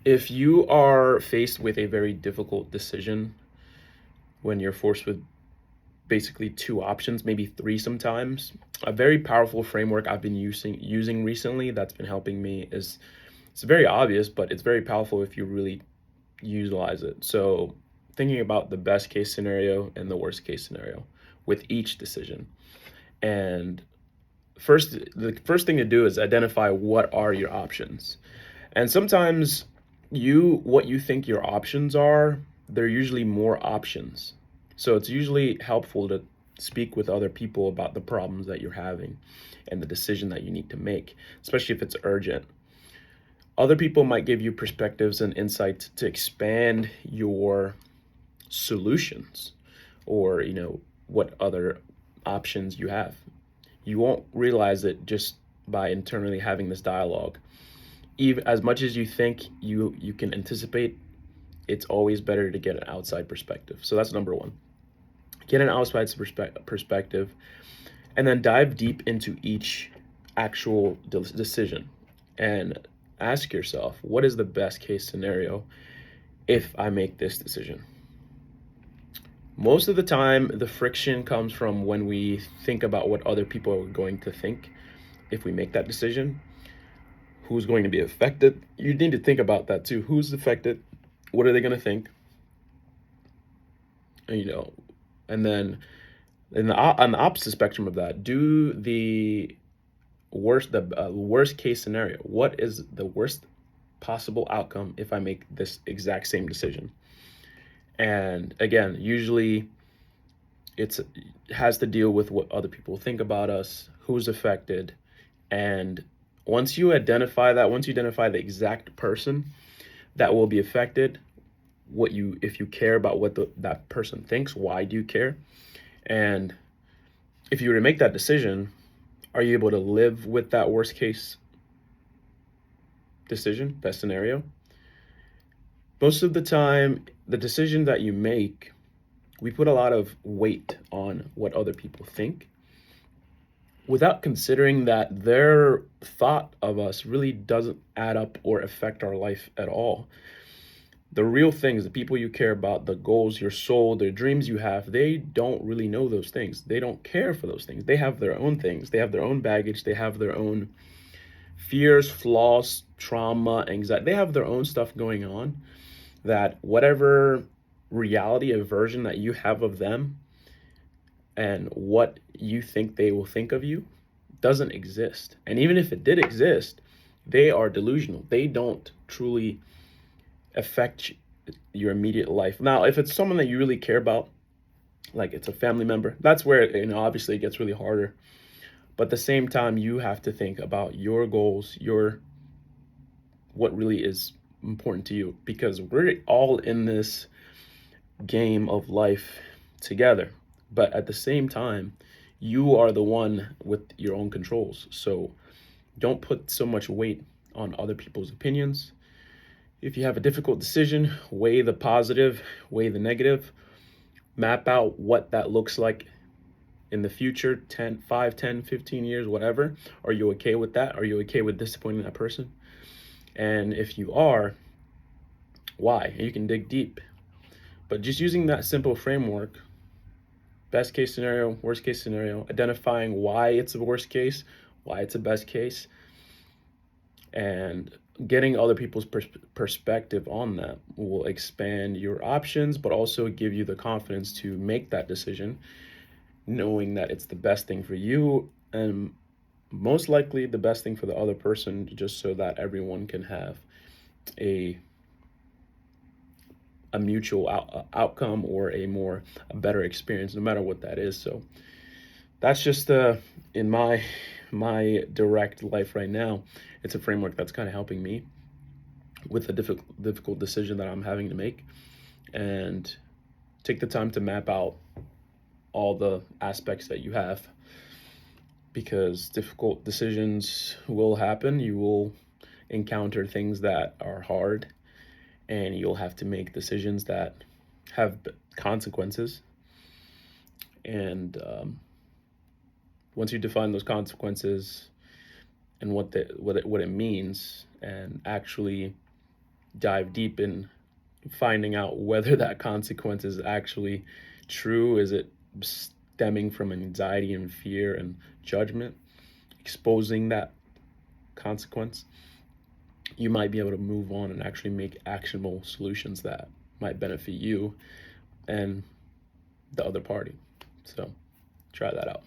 If you are faced with a very difficult decision, when you're forced with basically two options, maybe three sometimes, a very powerful framework I've been using recently that's been helping me is, it's very obvious, but it's very powerful if you really utilize it. So thinking about the best case scenario and the worst case scenario with each decision. And the first thing to do is identify what are your options. And sometimes what you think your options are, they're usually more options. So it's usually helpful to speak with other people about the problems that you're having and the decision that you need to make, especially if it's urgent. Other people might give you perspectives and insights to expand your solutions, or what other options you have. You won't realize it just by internally having this dialogue. Even as much as you think you can anticipate, it's always better to get an outside perspective. So that's number one. Get an outside perspective, and then dive deep into each actual decision and ask yourself, what is the best case scenario if I make this decision? Most of the time, the friction comes from when we think about what other people are going to think if we make that decision. Who's going to be affected? You need to think about that too. Who's affected? What are they going to think? And, and then on the opposite spectrum of that, do the worst case scenario. What is the worst possible outcome if I make this exact same decision? And again, usually it has to deal with what other people think about us, who's affected. And once you identify the exact person that will be affected, if you care about what that person thinks, why do you care? And if you were to make that decision, are you able to live with that worst case decision, that scenario? Most of the time, the decision that you make, we put a lot of weight on what other people think without considering that their thought of us really doesn't add up or affect our life at all. The real things, the people you care about, the goals, your soul, the dreams you have, they don't really know those things. They don't care for those things. They have their own things. They have their own baggage. They have their own fears, flaws, trauma, anxiety. They have their own stuff going on, that whatever reality, a version that you have of them and what you think they will think of you doesn't exist. And even if it did exist, they are delusional. They don't truly affect your immediate life. Now, if it's someone that you really care about, like it's a family member, that's where obviously it gets really harder. But at the same time, you have to think about your goals, what really is important to you, because we're all in this game of life together. But at the same time, you are the one with your own controls. So don't put so much weight on other people's opinions. If you have a difficult decision, weigh the positive, weigh the negative, map out what that looks like in the future, 15 years, whatever. Are you okay with that? Are you okay with disappointing that person? And if you are, why? You can dig deep. But just using that simple framework, best case scenario, worst case scenario, identifying why it's a worst case, why it's a best case, and getting other people's perspective on that will expand your options, but also give you the confidence to make that decision, knowing that it's the best thing for you and most likely the best thing for the other person, just so that everyone can have a mutual outcome or a better experience, no matter what that is. So that's just in my direct life right now. It's a framework that's kind of helping me with the difficult decision that I'm having to make, and take the time to map out all the aspects that you have, because difficult decisions will happen. You will encounter things that are hard, and you'll have to make decisions that have consequences. And once you define those consequences and what it means, and actually dive deep in finding out whether that consequence is actually true. Is it stemming from anxiety and fear and judgment? Exposing that consequence, you might be able to move on and actually make actionable solutions that might benefit you and the other party. So try that out.